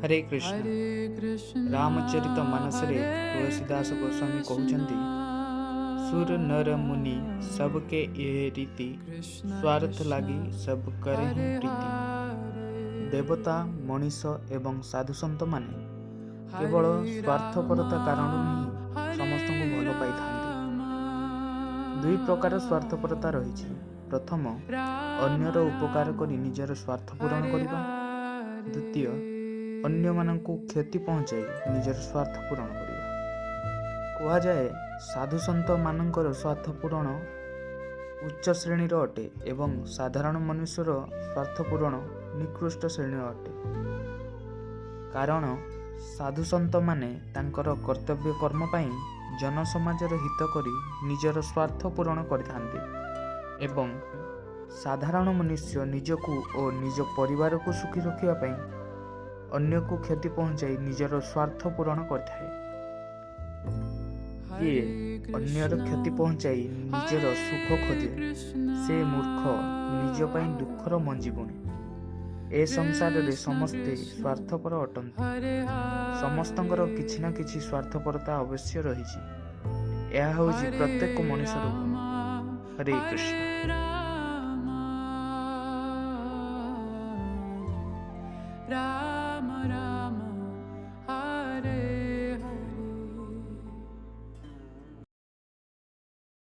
हरे कृष्ण रामचरित मानसरे तुलसीदास गोस्वामी कहते सुर नर मुनि सबके ये रीति स्वार्थ लागी सब करे ही प्रीति। देवता मनीष एवं साधु सन्त माने केवल स्वार्थपरता कारण ही समस्त को भल पाई था। दुई प्रकार स्वार्थपरता रही। प्रथम अन्यर उपकार करी निजर स्वार्थ पूरण करने, द्वितीय अन्य मानंकु क्षति पहुँचाई निजर स्वार्थ पूरण करिबा। कहा जाए साधु सन्त मानकर स्वार्थ पूरण उच्च श्रेणीर अटे एवं साधारण मनुष्यर स्वार्थ पूरण निकृष्ट श्रेणीर अटे। कारण साधु सन्त माने तांकर कर्तव्य कर्म पाई जन समाजर हित करी निजर स्वार्थ पूरण करिथांते एवं साधारण मनुष्य निजकु और निज परिवार को सुखी रखिया पाई अन्य को क्षति पहुँचाई निजर स्वार्थ पूरण करथाए। किए अन्यर क्षति पहुँचाई निजर सुख खोजे से मूर्ख निज पाई दुखर मंजी बुणे। ए संसार रे समस्ते स्वार्थपर अटंती। समस्तंकर किछि ना किछि स्वार्थपरता अवश्य रही। यह होछि प्रत्येक मनुष्यर गुण। हरे कृष्ण।